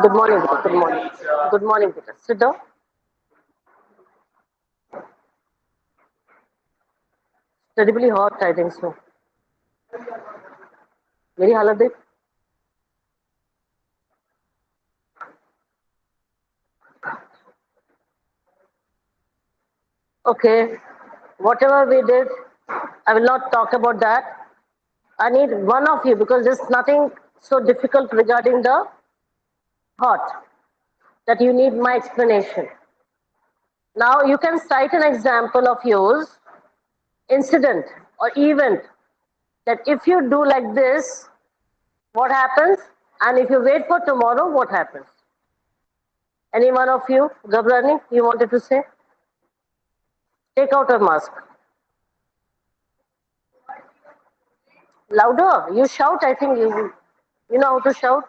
Good morning, Peter. Good morning. Good morning, Peter. Sit down. Terribly hot, I think so. मेरी हालत देख. Okay, whatever we did, I will not talk about that. I need one of you because there's nothing so difficult regarding the hot that you need my explanation. Now you can cite an example of yours, incident or event, that if you do like this, what happens? And if you wait for tomorrow, what happens? Any one of you, Gabrani, you wanted to say? Take out a mask. Louder. You shout. I think you know how to shout.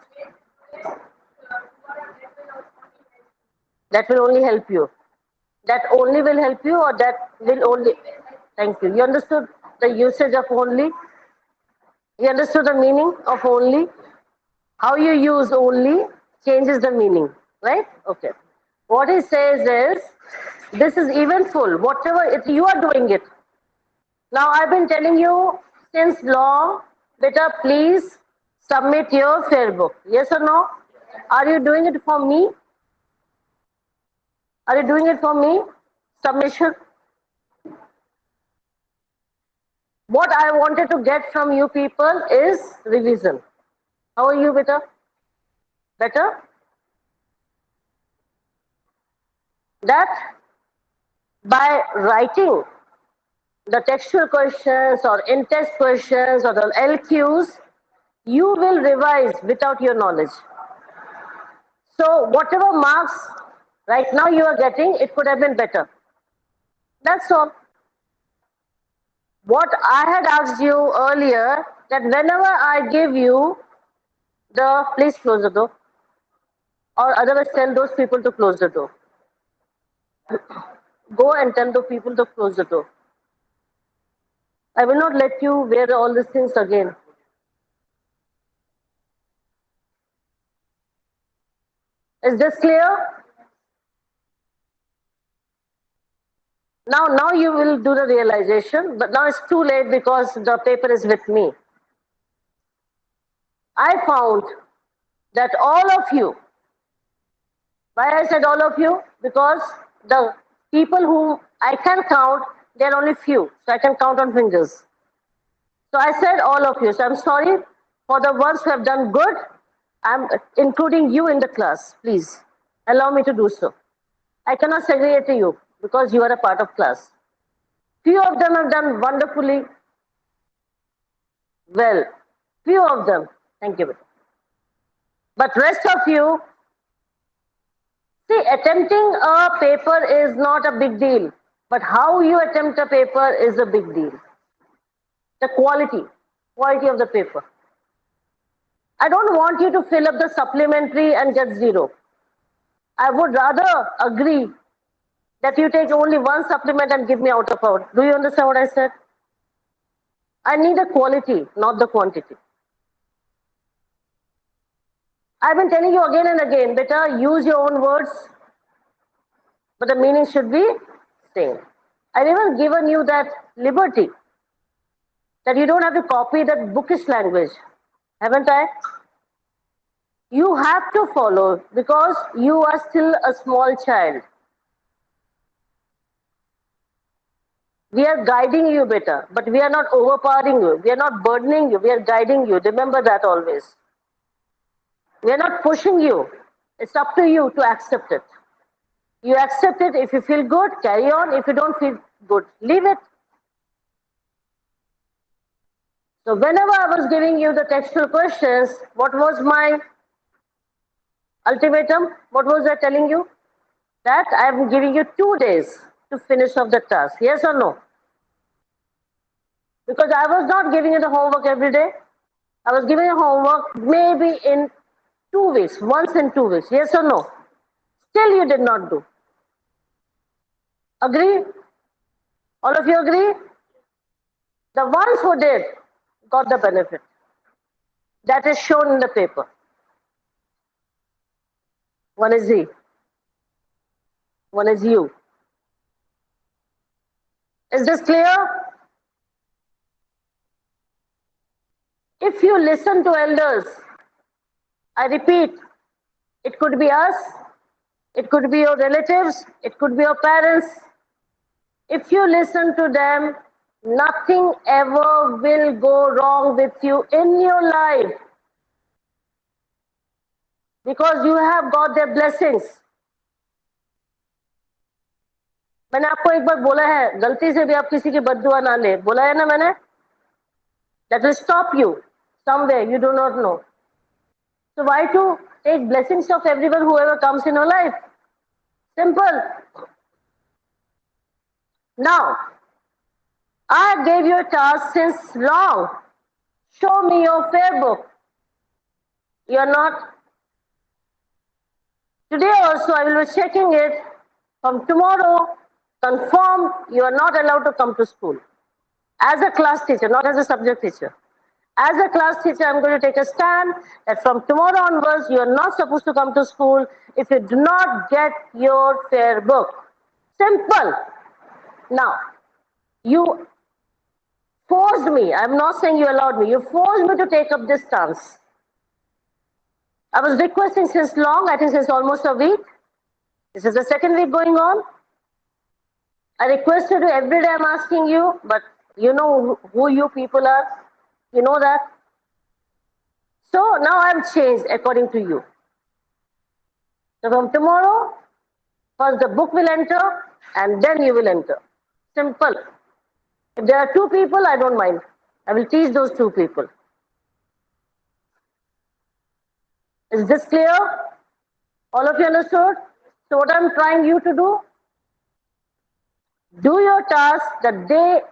That will only help you. That only will help you, or that will only. Thank you. You understood the usage of only? You understood the meaning of only? How you use only changes the meaning, right? Okay. What he says is, this is eventful. Whatever you are doing it. Now I've been telling you since long, better please submit your fair book. Yes or no? Are you doing it for me? Are you doing it for me? Submission. What I wanted to get from you people is revision. How are you, better? Better? That by writing the textual questions or in-text questions or the LQs, you will revise without your knowledge. So whatever marks right now you are getting, it could have been better. That's all. What I had asked you earlier, that whenever I give you the, please close the door, or otherwise tell those people to close the door. Go and tell the people to close the door. I will not let you wear all these things again. Is this clear? Now you will do the realization, but now it's too late because the paper is with me. I found that all of you, why I said all of you? Because the people whom I can count, there are only few, so I can count on fingers. So I said all of you. So I'm sorry for the ones who have done good. I'm including you in the class. Please allow me to do so. I cannot segregate you because you are a part of class. Few of them have done wonderfully well. Few of them. Thank you. But rest of you, see, attempting a paper is not a big deal. But how you attempt a paper is a big deal. The quality of the paper. I don't want you to fill up the supplementary and get zero. I would rather agree that you take only one supplement and give me out of out. Do you understand what I said? I need a quality, not the quantity. I've been telling you again and again, better use your own words, but the meaning should be same. I've even given you that liberty that you don't have to copy that bookish language, haven't I? You have to follow because you are still a small child. We are guiding you better, but we are not overpowering you. We are not burdening you. We are guiding you. Remember that always. We are not pushing you. It's up to you to accept it. You accept it. If you feel good, carry on. If you don't feel good, leave it. So whenever I was giving you the textual questions, what was my ultimatum? What was I telling you? That I am giving you 2 days to finish off the task. Yes or no? Because I was not giving you the homework every day. I was giving you homework maybe in 2 weeks, once in 2 weeks. Yes or no? Still you did not do. Agree? All of you agree? The ones who did got the benefit. That is shown in the paper. One is he. One is you. Is this clear? If you listen to elders, I repeat, it could be us, it could be your relatives, it could be your parents. If you listen to them, nothing ever will go wrong with you in your life because you have got their blessings. मैंने आपको एक बार बोला है, गलती से भी आप किसी की बद्दुआ ना ले, बोला है ना मैंने? That will stop you somewhere you do not know. So why to take blessings of everyone whoever comes in your life? Simple. Now, I gave you a task since long. Show me your fair book. You are not. Today also I will be checking it. From tomorrow, confirm you are not allowed to come to school. As a class teacher, not as a subject teacher. As a class teacher, I'm going to take a stand that from tomorrow onwards, you are not supposed to come to school if you do not get your fair book. Simple. Now, you forced me, I'm not saying you allowed me, you forced me to take up this stance. I was requesting since long, I think since almost a week. This is the second week going on. I requested you every day, I'm asking you, but you know who you people are. You know that. So now I've changed according to you. So from tomorrow, first the book will enter and then you will enter. Simple. If there are two people, I don't mind. I will teach those two people. Is this clear? All of you understood? So what I'm trying you to do your task the day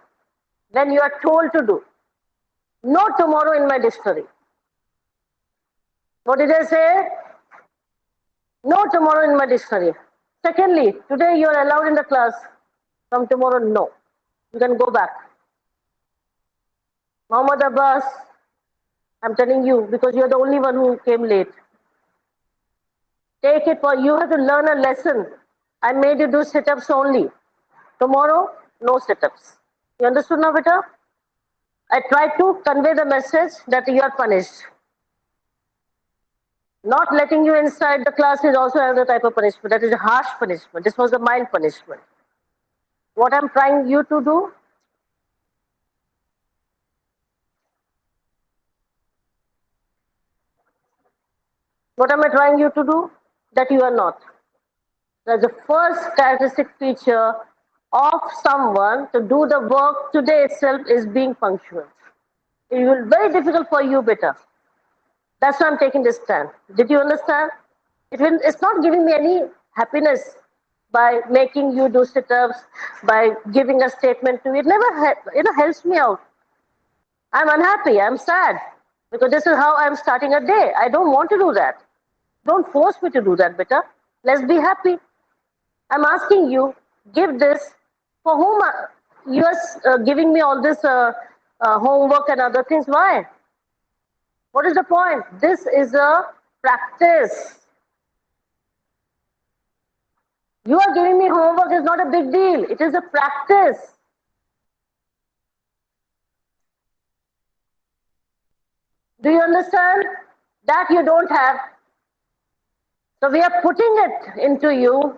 when you are told to do. No tomorrow in my dictionary. What did I say? No tomorrow in my dictionary. Secondly, today you are allowed in the class. From tomorrow, no. You can go back. Mohammed Abbas, I'm telling you because you're the only one who came late. Take it for you have to learn a lesson. I made you do sit-ups only. Tomorrow, no sit-ups. You understood now, beta? I tried to convey the message that you are punished. Not letting you inside the class is also another type of punishment. That is a harsh punishment. This was a mild punishment. What I'm trying you to do? What am I trying you to do? That you are not. That's the first characteristic feature of someone to do the work today itself is being punctual. It will be very difficult for you, beta. That's why I'm taking this stand. Did you understand? It's not giving me any happiness by making you do sit-ups, by giving a statement to you. It never helps me out. I'm unhappy. I'm sad because this is how I'm starting a day. I don't want to do that. Don't force me to do that, beta. Let's be happy. I'm asking you, give this. For whom you are giving me all this homework and other things? Why? What is the point? This is a practice. You are giving me homework is not a big deal. It is a practice. Do you understand? That you don't have. So we are putting it into you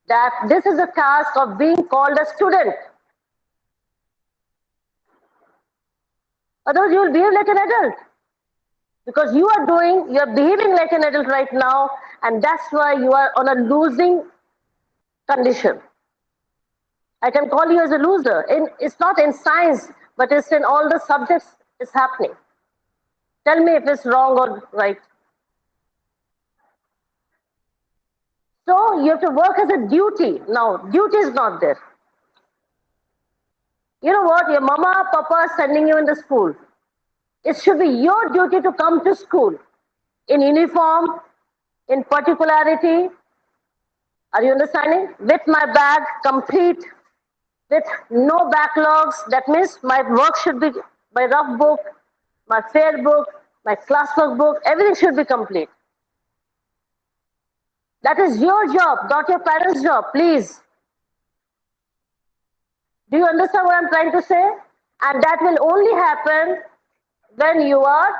that this is a task of being called a student. Otherwise you will behave like an adult. Because you are behaving like an adult right now, and that's why you are on a losing condition. I can call you as a loser. It's not in science, but it's in all the subjects it's happening. Tell me if it's wrong or right. So you have to work as a duty. Now, duty is not there. You know what? Your mama, papa are sending you in the school. It should be your duty to come to school in uniform, in particularity. Are you understanding? With my bag, complete. with no backlogs. That means my work should be, my rough book, my fair book, my classwork book, everything should be complete. That is your job, not your parents' job, please. Do you understand what I'm trying to say? And that will only happen when you are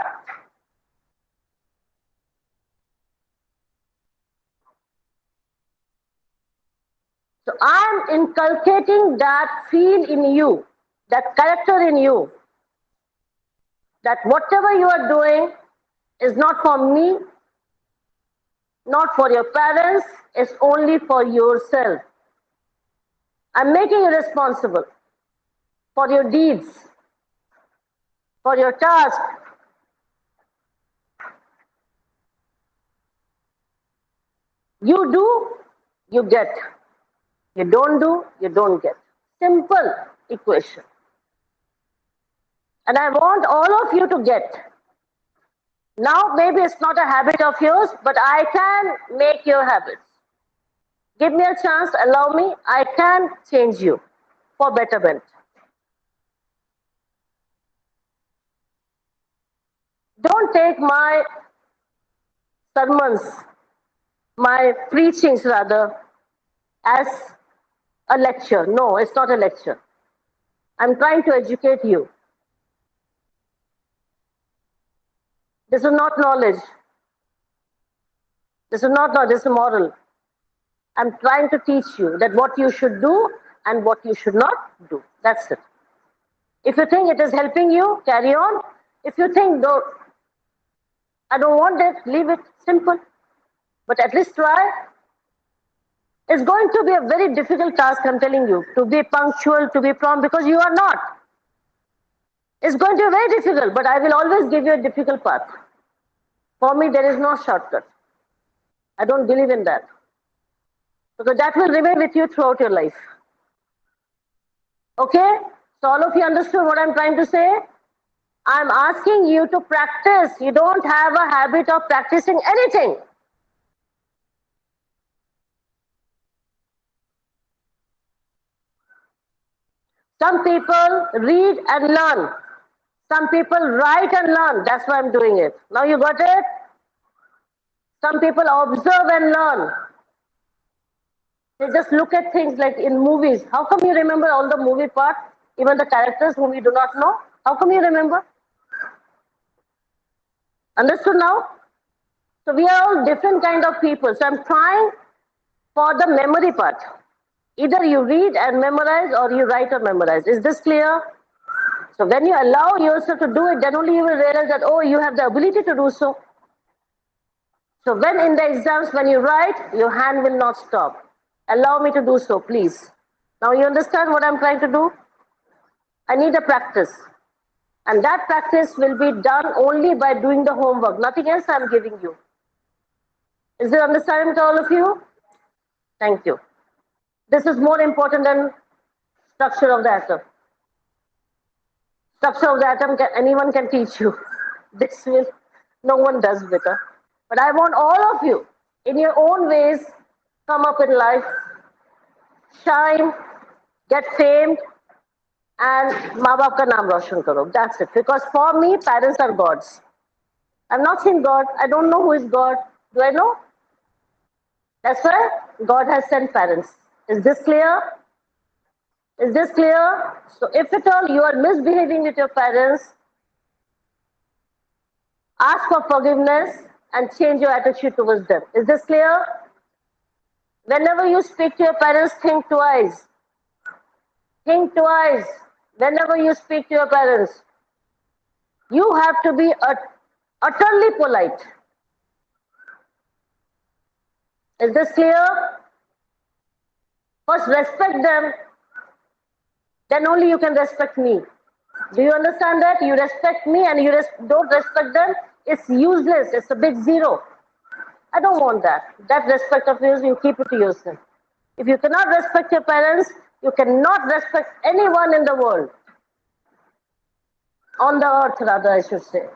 so I'm inculcating that feel in you, that character in you, that whatever you are doing is not for me, not for your parents, it's only for yourself. I'm making you responsible for your deeds, for your task. You do, you get. You don't do, you don't get. Simple equation. And I want all of you to get. Now, maybe it's not a habit of yours, but I can make your habits. Give me a chance, allow me, I can change you for betterment. Don't take my sermons, my preachings rather, as a lecture. No, it's not a lecture. I'm trying to educate you. This is not knowledge. This is not knowledge, this is moral. I'm trying to teach you that what you should do and what you should not do. That's it. If you think it is helping you, carry on. If you think, no, I don't want it, leave it. Simple. But at least try. It's going to be a very difficult task, I'm telling you, to be punctual, to be prompt, because you are not. It's going to be very difficult, but I will always give you a difficult path. For me, there is no shortcut. I don't believe in that. Because that will remain with you throughout your life. Okay? So all of you understood what I'm trying to say? I'm asking you to practice. You don't have a habit of practicing anything. Some people read and learn. Some people write and learn. That's why I'm doing it. Now you got it? Some people observe and learn. They just look at things like in movies. How come you remember all the movie parts? Even the characters whom you do not know? How come you remember? Understood now? So we are all different kind of people. So I'm trying for the memory part. Either you read and memorize or you write or memorize. Is this clear? So when you allow yourself to do it, then only you will realize that, oh, you have the ability to do so. So when in the exams, when you write, your hand will not stop. Allow me to do so, please. Now you understand what I'm trying to do? I need a practice. And that practice will be done only by doing the homework. Nothing else I'm giving you. Is it understanding to all of you? Thank you. This is more important than structure of the atom. Structure of the atom, anyone can teach you. This will, no one does better. But I want all of you, in your own ways, come up in life, shine, get famed, and माँ बाप का नाम रोशन करो. That's it. Because for me, parents are gods. I've not seen God. I don't know who is God. Do I know? That's why God has sent parents. Is this clear? Is this clear? So if at all you are misbehaving with your parents, ask for forgiveness and change your attitude towards them. Is this clear? Whenever you speak to your parents, think twice. Think twice. Whenever you speak to your parents, you have to be utterly polite. Is this clear? First, respect them, then only you can respect me. Do you understand that? You respect me and you don't respect them, it's useless. It's a big zero. I don't want that. That respect of yours, you keep it to yourself. If you cannot respect your parents, you cannot respect anyone in the world. On the earth, rather, I should say.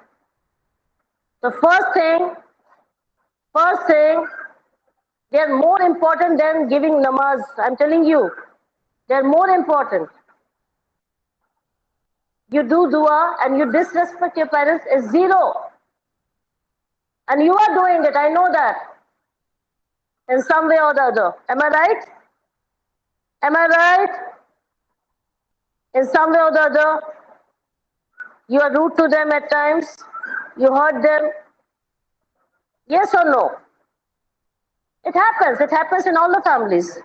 The first thing, they are more important than giving namaz. I'm telling you, They're more important. You do dua and you disrespect your parents is zero. And you are doing it, I know that. In some way or the other. Am I right? Am I right? In some way or the other, you are rude to them at times. You hurt them. Yes or no? It happens. It happens in all the families.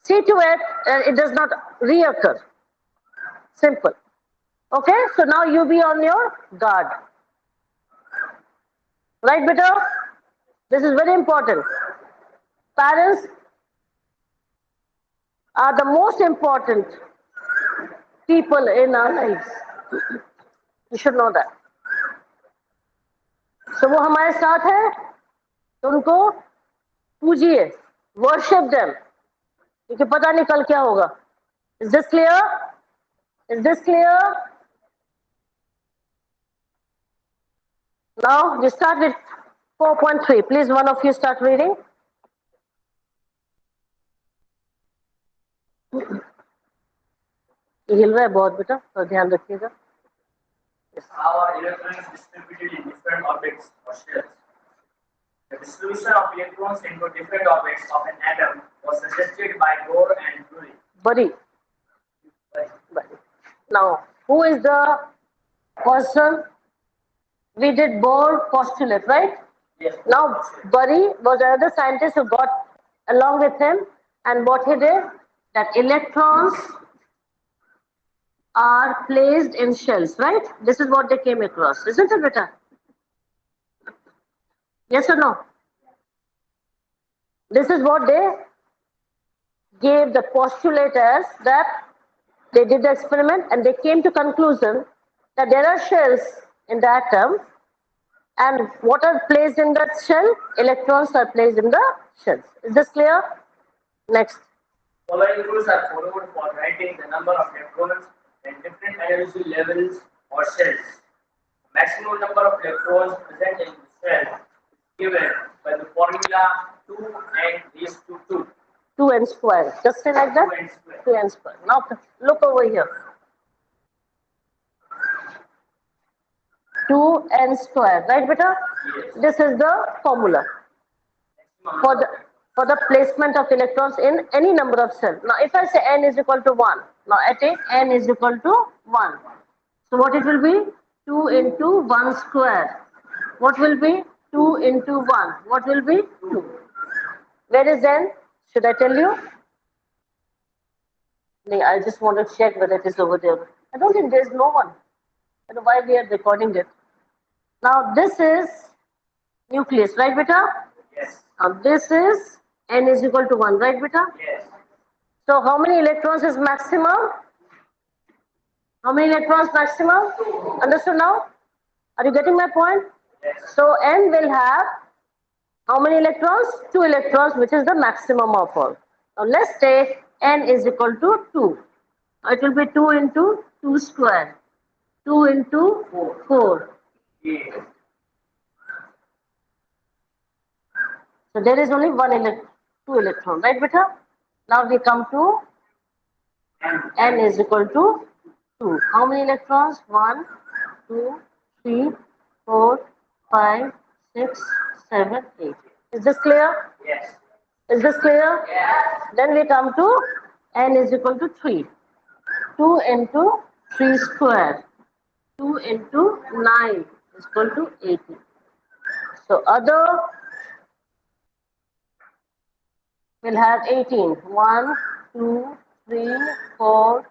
See to it it does not reoccur. Simple. Okay? So now you be on your guard. Right, beta? This is very important. Parents are the most important people in our lives. You should know that. So वो हमारे साथ है, तो उनको पूजिए, worship them, क्योंकि पता नहीं कल क्या होगा. Is this clear? Is this clear? Now we start with 4.3. Please, one of you start reading. हिल रहा है बहुत बेटा, तो ध्यान रखिएगा. How are electrons distributed in different orbits or shells? The distribution of electrons into different orbits of an atom was suggested by Bohr and Curie. Buddy. Now, who is the person? We did Bohr postulate, right? Yes. Now, Bury was another scientist who got along with him, and what he did, that electrons are placed in shells, right? This is what they came across, isn't it, beta? Yes or no? This is what they gave the postulate as, that they did the experiment and they came to conclusion that there are shells in the atom, and what are placed in that shell? Electrons are placed in the shells. Is this clear? Next. Following rules are followed for writing the number of electrons at different energy levels or shells. Maximum number of electrons present in the shell is given by the formula 2n raised to 2. 2n square. Just say like that? 2n square. 2n square. Now look over here. 2n square. Right, beta? Yes. This is the formula for the placement of electrons in any number of cells. Now, if I say n is equal to 1, now I take n is equal to 1. So what it will be? 2 into 1 square. What will be? 2 into 1. What will be? 2. Where is n? Should I tell you? No, I just want to check whether it is over there. I don't think there is no one. I don't know why we are recording it. Now this is nucleus, right, beta? Yes. Now this is n is equal to 1, right, beta? Yes. So how many electrons is maximum? How many electrons maximum? 2. Understood now? Are you getting my point? Yes. So n will have how many electrons? 2 electrons, which is the maximum of all. Now let's take n is equal to 2. It will be 2 into 2 square. 2 into 4. Yeah. So there is only 2 electron, right, beta? Now we come to n is equal to 2. How many electrons? 1, 2, 3, 4, 5, 6, 7, 8. Is this clear? Yes. Is this clear? Yes. Then we come to n is equal to 3. 2 into 3 square. 2 into 9 is equal to 80. So other will have 18. 1, 2, 3, 4.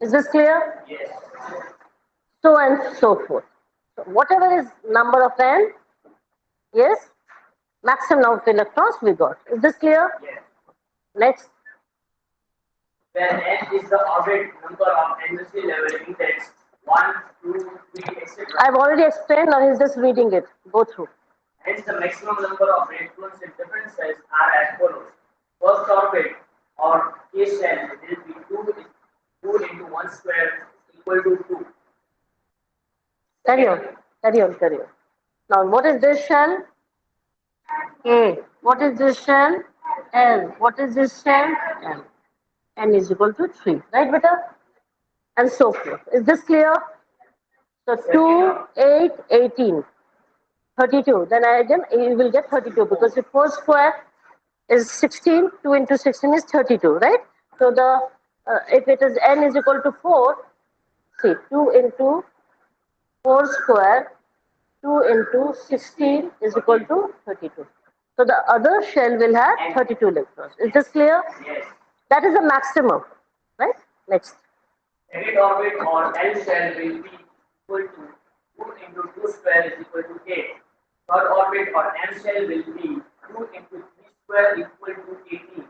Is this clear? Yes. So and so forth. So whatever is number of n, yes, maximum number of electrons we got. Is this clear? Yes. Next. When n is the orbit number of energy level index 1, 2, 3, etc. I've already explained, now he's just reading it. Go through. Hence, the maximum number of electrons in different cells are as follows. First orbit or K shell will be 2 into 1 square equal to 2. Tell you. Carry on, carry on. Now, what is this shell? A. What is this shell? L. What is this shell? M. N is equal to 3. Right, beta? And so forth. Is this clear? So 2, 8, 18. 32. Then again, you will get 32 because the 4 square is 16. 2 into 16 is 32, right? So the if it is n is equal to 4, see 2 into 4 square, 2 into 16 is equal to 32. So the other shell will have 32 electrons. Is this clear? Yes. That is the maximum, right? Next. Second orbit or L shell will be equal to 2 into 2 square is equal to 8. Third orbit or M shell will be 2 into 3 square equal to 18.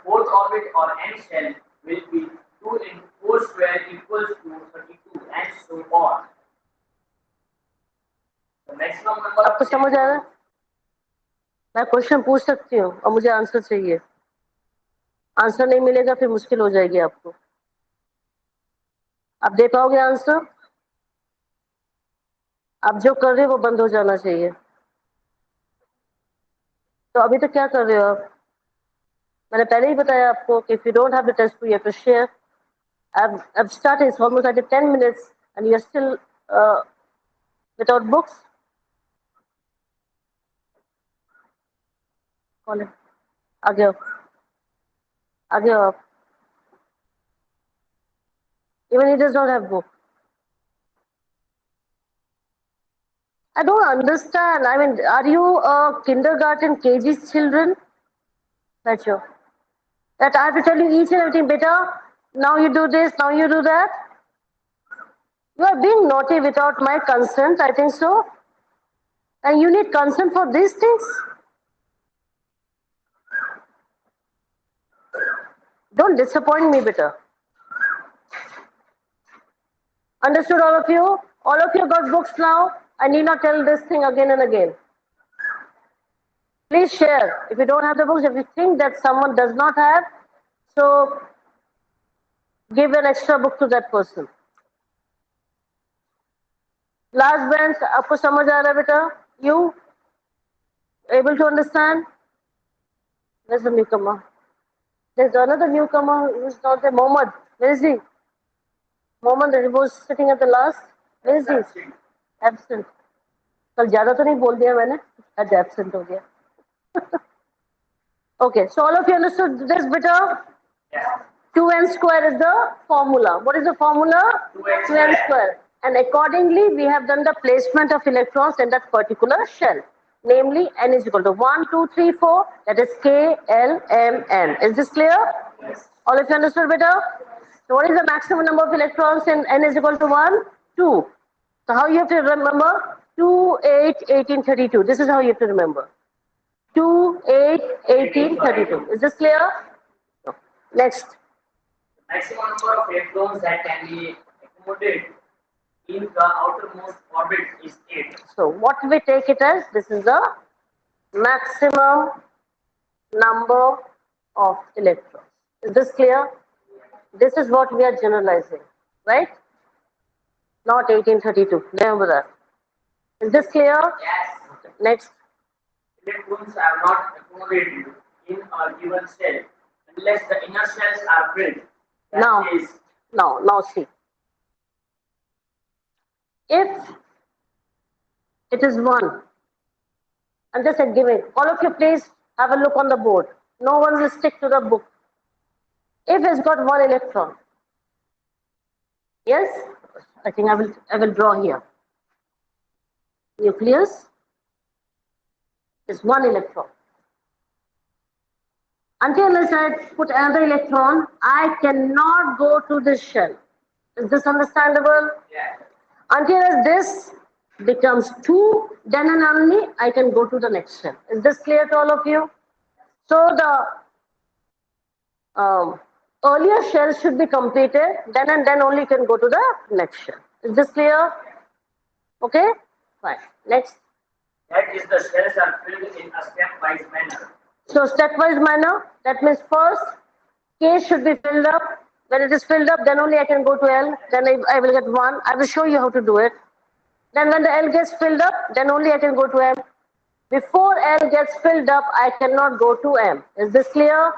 Fourth orbit or N shell will be 2 into 4 square equals to 32 and so on. The maximum number आपको समझ आ रहा है? मैं question पूछ सकती हूँ और मुझे आंसर चाहिए. आंसर नहीं मिलेगा फिर मुश्किल हो जाएगी आपको. आप दे पाओगे आंसर? आप जो कर रहे हो वो बंद हो जाना चाहिए. तो अभी तक क्या कर रहे हो आप? मैंने पहले ही बताया आपको कि if you don't have the test you have to share. I've started, it's almost like 10 minutes and you're still without books. कौन है? आगे आओ. आगे आओ आप. Even he does not have book. I don't understand. I mean, are you kindergarten KG children? That's you. That I have to tell you each and everything, beta. Now you do this, now you do that. You are being naughty without my consent, I think so. And you need consent for these things? Don't disappoint me, beta. Understood, all of you? All of you got books now? I need not tell this thing again and again. Please share. If you don't have the books, if you think that someone does not have, so give an extra book to that person. Last bench, आपको समझ आ रहा है बेटा? You able to understand? There's a newcomer. There's another newcomer who's not there. Mohammed, where is he? Mohammed was sitting at the last. Where is he? Absent. कल ज्यादा तो नहीं बोल दिया मैंने. आज absent हो गया. Okay, so all of you understood this, beta? Yeah. 2n square is the formula. What is the formula? 2n square. And accordingly, we have done the placement of electrons in that particular shell. Namely, n is equal to 1, 2, 3, 4. That is K, L, M, N. Is this clear? Yes. All of you understood better? So what is the maximum number of electrons in n is equal to 1? 2. So how you have to remember? 2, 8, 18, 32. This is how you have to remember. 2, 8, 18, 32. Is this clear? No. Next. Maximum number of electrons that can be accommodated in the outermost orbit is 8. So what we take it as, this is the maximum number of electrons. Is this clear? This is what we are generalizing, right? Not 1832. Remember that. Is this clear? Yes. Next. Electrons are not accommodated in a given cell unless the inner shells are filled. Now see. If it is 1, I'm just giving, all of you please have a look on the board. No one will stick to the book. If it's got 1 electron, yes, I think I will draw here. Nucleus is 1 electron. Until I put another electron, I cannot go to this shell. Is this understandable? Yes. Until as this becomes 2, then and only I can go to the next shell. Is this clear to all of you? So the earlier shell should be completed, then and then only you can go to the next shell. Is this clear? Okay? Fine. Next. That is, the shells are filled in a stepwise manner. So stepwise manner, that means first K should be filled up. When it is filled up, then only I can go to L. Then I will get 1. I will show you how to do it. Then when the L gets filled up, then only I can go to M. Before L gets filled up, I cannot go to M. Is this clear?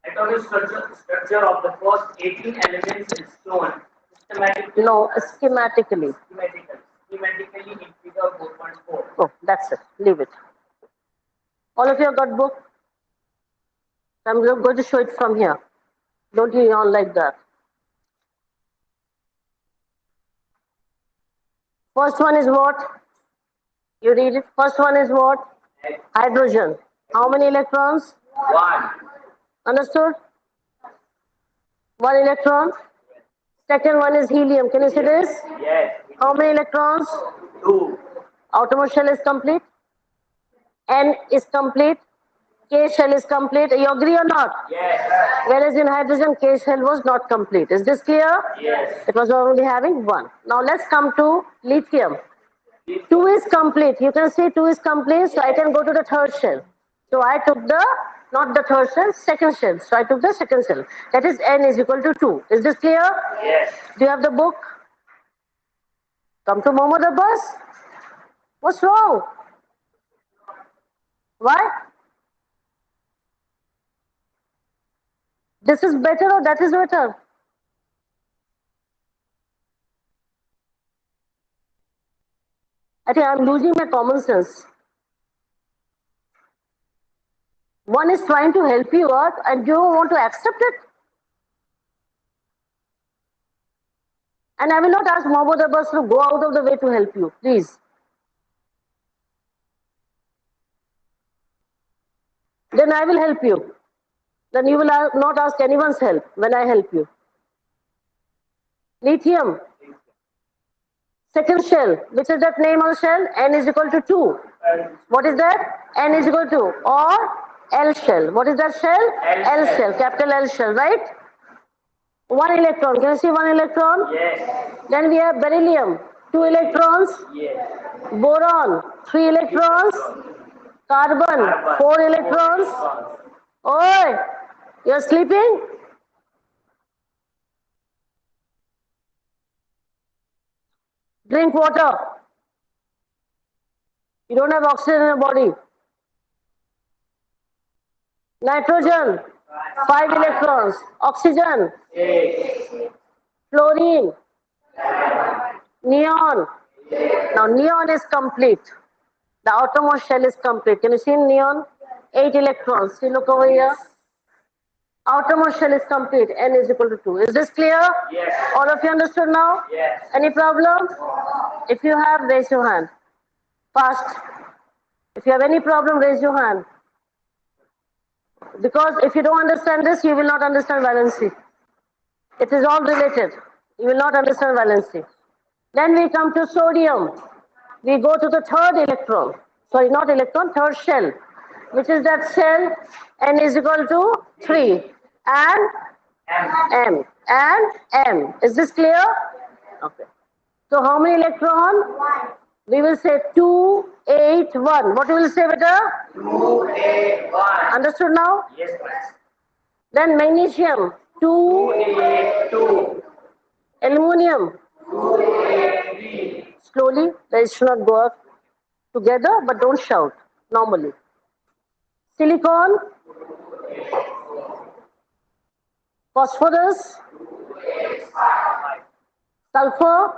Atomic structure of the first 18 elements is shown systematically. No, schematically. Schematically in figure 4.4. Oh, that's it. Leave it. All of you have got book? I'm going to show it from here. Don't you yawn like that. First one is what? You read it. First one is what? Hydrogen. How many electrons? 1. Understood? 1 electron. Second one is helium. Can you see this? Yes. How many electrons? 2. Outermost shell is complete. N is complete. K shell is complete. You agree or not? Yes. Whereas in hydrogen, K shell was not complete. Is this clear? Yes. It was only having 1. Now let's come to lithium. 2 is complete. You can see 2 is complete, so I can go to the third shell. So I took the, not the third shell, second shell. So I took the second shell. That is N is equal to 2. Is this clear? Yes. Do you have the book? Come to Mohammed Abbas. What's wrong? Why? This is better or that is better? I think I'm losing my common sense. One is trying to help you out and you don't want to accept it. And I will not ask Mohammed Abbas to go out of the way to help you, please. Then I will help you. Then you will not ask anyone's help when I help you. Lithium. Second shell. Which is that name of the shell? N is equal to 2. What is that? N is equal to. Or L shell. What is that shell? L shell. Capital L shell, right? 1 electron. Can you see 1 electron? Yes. Then we have beryllium. 2 electrons. Yes. Boron. 3 electrons. Carbon. 4 electrons. Oi! You're sleeping? Drink water. You don't have oxygen in your body. Nitrogen, 5 electrons. Oxygen, 6. fluorine, neon. Now neon is complete. The outermost shell is complete. Can you see neon? 8 electrons. See, look over here. Outermost shell is complete. N is equal to 2. Is this clear? Yes. All of you understood now? Yes. Any problem? If you have, raise your hand. Fast. If you have any problem, raise your hand. Because if you don't understand this, you will not understand valency. It is all related. You will not understand valency. Then we come to sodium. We go to the third electron. Sorry, not electron, third shell. Which is that shell? N is equal to 3. And M. And M. Is this clear? Okay. So how many electron? 1. We will say 2, 8, 1. What we will say, beta? 2, 8, 1. Understood now? Yes, class. Then magnesium. 2, 8, 2. aluminum. 2, 8, 3. Slowly, they should not go up together, but don't shout normally. Silicon, phosphorus, sulfur,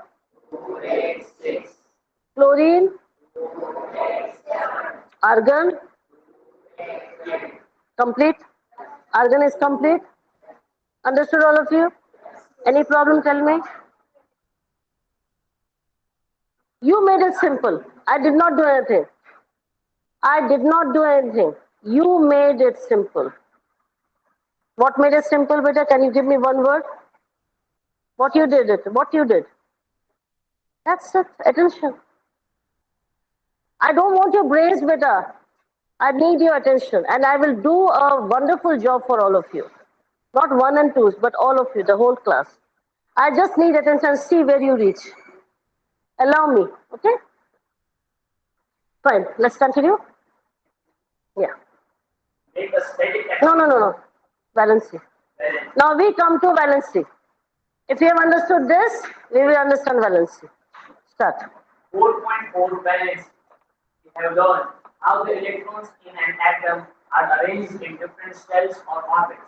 chlorine, argon, complete. Argon is complete. Understood, all of you? Any problem, tell me. You made it simple. I did not do anything. I did not do anything. You made it simple. What made it simple, beta? Can you give me one word? What you did it? What you did? That's it. Attention. I don't want your brains, beta. I need your attention. And I will do a wonderful job for all of you. Not 1 and 2s, but all of you, the whole class. I just need attention. See where you reach. Allow me. Okay? Fine. Let's continue. Yeah. Make a static No. Valency. Valence. Now we come to valency. If you have understood this, we will understand valency. Start. 4.4 balance. We have learned how the electrons in an atom are arranged in different shells or orbits.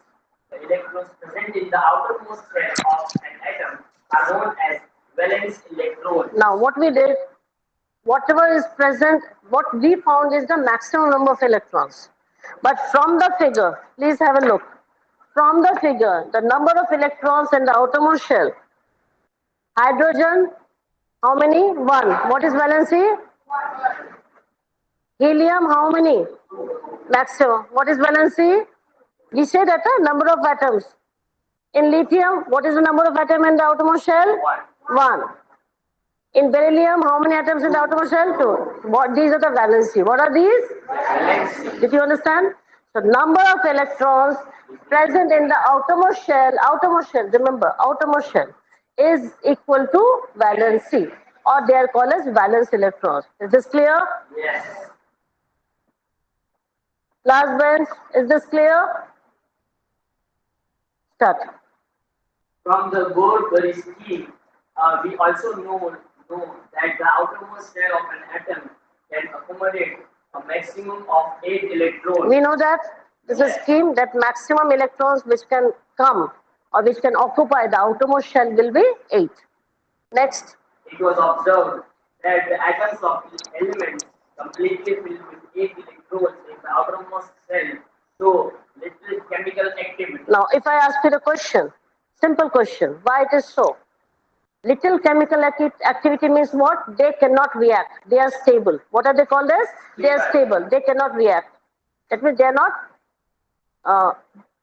The electrons present in the outermost shell of an atom are known as valence electrons. Now, what we did, whatever is present, what we found is the maximum number of electrons. But from the figure, please have a look. From the figure, the number of electrons in the outermost shell. Hydrogen, how many? 1. What is valency? Helium, how many? Maximum. What is valency? We say that the number of atoms. In lithium, what is the number of atoms in the outermost shell? 1. In beryllium, how many atoms in the outermost shell? 2. These are the valency. What are these? Valence. Did you understand? So number of electrons present in the outermost shell, remember, outermost shell is equal to valency, or they are called as valence electrons. Is this clear? Yes. Last bench, is this clear? Start. From the Bohr-Bury scheme, we also know that the outermost shell of an atom can accommodate a maximum of 8 electrons. We know that this is scheme that maximum electrons which can come or which can occupy the outermost shell will be 8. Next. It was observed that the atoms of elements completely filled with 8 electrons in the outermost shell show little chemical activity. Now, if I ask you the question, simple question, why it is so? Little chemical activity means what? They cannot react. They are stable. What are they called as? They are stable. They cannot react. That means they are not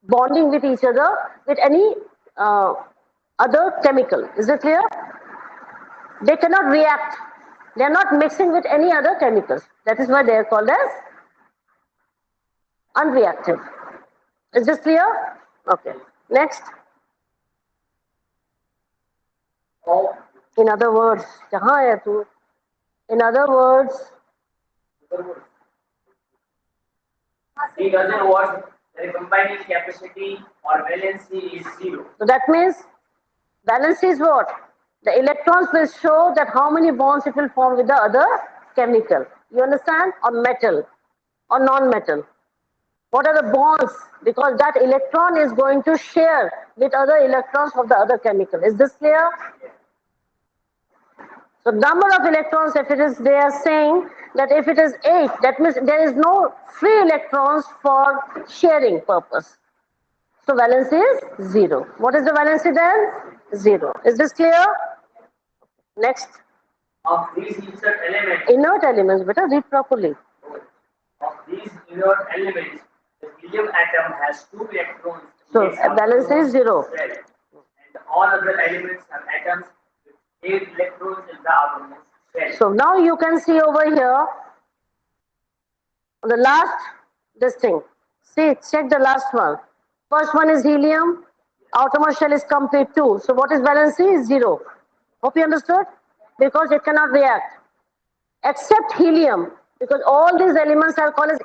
bonding with each other with any other chemical. Is it clear? They cannot react. They are not mixing with any other chemicals. That is why they are called as unreactive. Is this clear? Okay. Next. Oh, In other words, कहाँ है तू? In other words, in other words, the combining capacity or valency is 0. so that means valency is what? The electrons will show that how many bonds it will form with the other chemical. You understand? Or metal or non-metal. What are the bonds? Because that electron is going to share with other electrons of the other chemical. Is this clear? So number of electrons, if it is, they are saying that if it is 8, that means there is no free electrons for sharing purpose. So valence is 0. What is the valency then? 0. Is this clear? Next. Of these Inert elements, better read properly. Of these inert elements, the helium atom has 2 electrons. So valence is 0. And all other elements have atoms with 8 electrons in the outermost shell. So now you can see over here the last this thing. See, check the last one. First one is helium. Outermost shell is complete 2. So what is valency? 0. Hope you understood? Because it cannot react. Except helium. Because all these elements are called as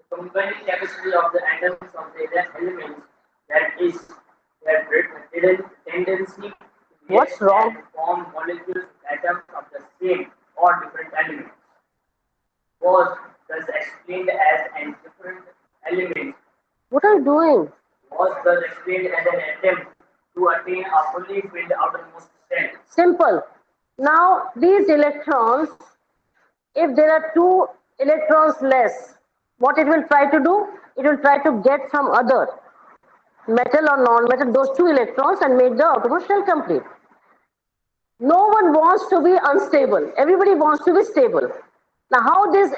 The combining capacity of the atoms of the elements, that is, their tendency to What's react wrong? and form molecules with atoms of the same or different elements, was thus explained as an different element. What are you doing? Was thus explained as an attempt to attain a fully filled outermost shell. Simple. Now these electrons, if there are 2 electrons less, what it will try to do? It will try to get from other metal or non-metal those 2 electrons and make the outermost shell complete. No one wants to be unstable. Everybody wants to be stable. Now how this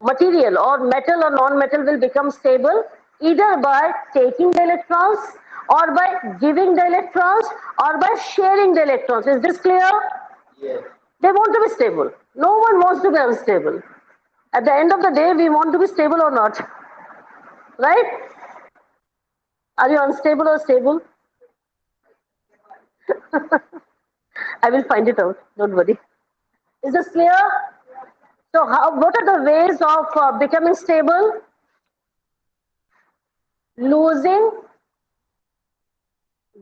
material or metal or non-metal will become stable? Either by taking the electrons or by giving the electrons, or by sharing the electrons. Is this clear? Yes. They want to be stable. No one wants to be unstable. At the end of the day, we want to be stable or not. Right? Are you unstable or stable? I will find it out. Don't worry. Is this clear? So, what are the ways of becoming stable? Losing,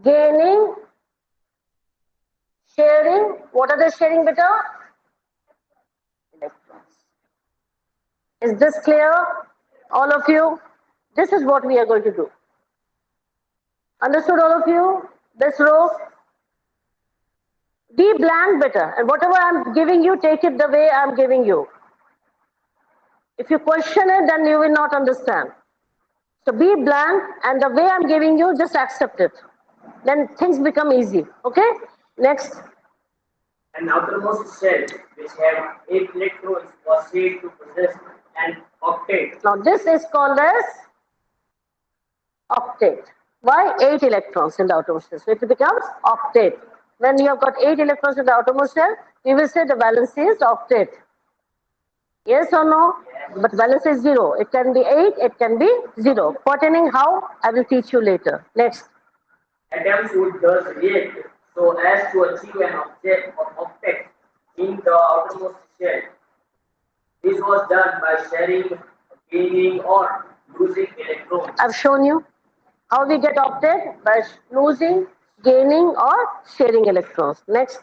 gaining, sharing. What are they sharing, beta? Electrons. Is this clear? All of you? This is what we are going to do. Understood, all of you? This row? Be blank, beta. And whatever I'm giving you, take it the way I'm giving you. If you question it, then you will not understand. So be blank, and the way I'm giving you, just accept it. Then things become easy. Okay? Next. An outermost shell, which had 8 electrons, was said to possess an octet. Now this is called as octet. Why? 8 electrons in the outermost shell. So it becomes octet. When you have got 8 electrons in the outermost shell, we will say the valence is octet. Yes or no? Yes. But valence is 0. It can be 8, it can be 0. Pertaining how, I will teach you later. Next. Atoms would thus react so as to achieve an object or octet in the outermost shell. This was done by sharing, gaining, or losing electrons. I've shown you how we get octet by losing, gaining, or sharing electrons. Next.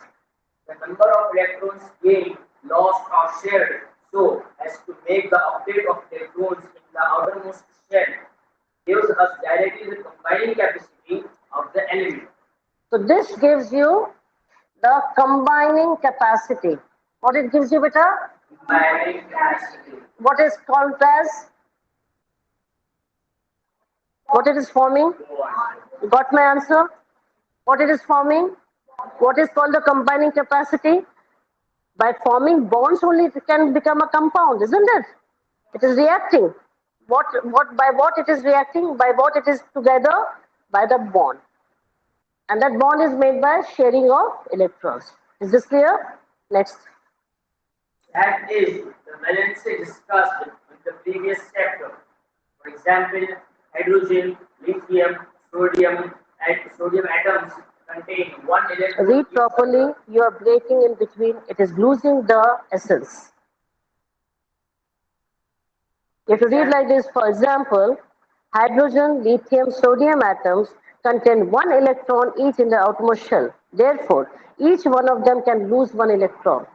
The number of electrons gained, lost, or shared so as to make the octet of electrons in the outermost shell gives us directly the combining capacity of the element. So this gives you the combining capacity. What it gives you, beta? Combining capacity. What is called as? What it is forming? You got my answer? What it is forming? What is called the combining capacity? By forming bonds only it can become a compound, isn't it? It is reacting. By what it is reacting? By what it is together? By the bond. And that bond is made by sharing of electrons. Is this clear? Next. That is the valency discussed in the previous chapter. For example, hydrogen, lithium, sodium, and sodium atoms contain one electron. Read properly. You are breaking in between. It is losing the essence. You have to read like this. For example, hydrogen, lithium, sodium atoms contain one electron each in the outermost shell. Therefore, each one of them can lose one electron.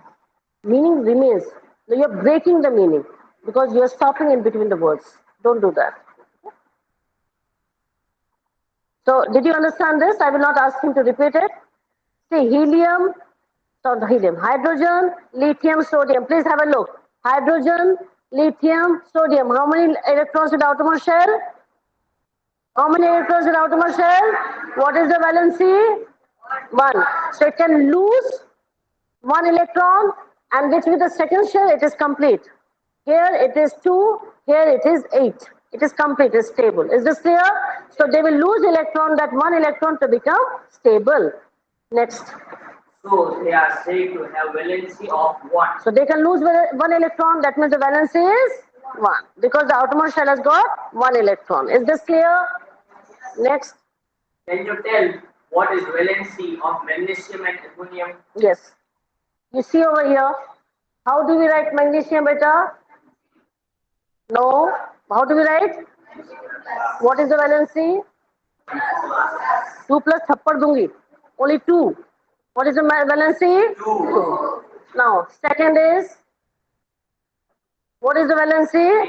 Meaning remains. Now you are breaking the meaning because you are stopping in between the words. Don't do that. So, did you understand this? I will not ask him to repeat it. See, helium, hydrogen, lithium, sodium. Please have a look. Hydrogen, lithium, sodium. How many electrons in the outermost shell? How many electrons in the outermost shell? What is the valency? 1. So it can lose 1 electron, and which with the second shell it is complete. Here it is 2, here it is 8. It is complete, it is stable. Is this clear? So they will lose electron, that 1 electron to become stable. Next. So they are said to have valency of 1. So they can lose 1 electron, that means the valence is 1. Because the outermost shell has got 1 electron. Is this clear? Next. Can you tell what is valency of magnesium and ammonium? Yes. You see over here, how do we write magnesium, beta? No. How do we write? What is the valency? 2 plus thappad dungi. Only 2. What is the valency? 2. Now, second is, what is the valency?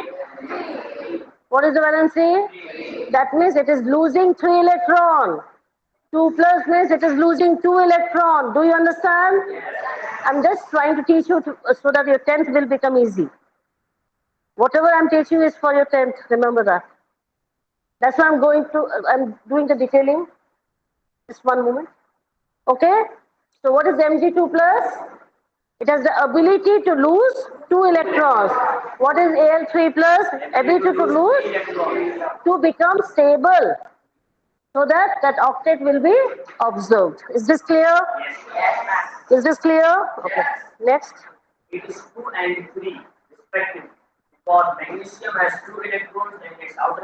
What is the valency? That means it is losing 3 electron. 2 plus means it is losing 2 electron. Do you understand? I'm just trying to teach you so that your 10th will become easy. Whatever I'm teaching is for your 10th. Remember that. That's why I'm doing the detailing. Just one moment. Okay? So what is Mg2 plus? It has the ability to lose 2 electrons. What is Al3 plus? Ability to lose to become stable. so that that octet will be observed. Is this clear? Yes. Is this clear? Okay. Next. It is 2 and 3 respectively because magnesium has 2 electrons in its outer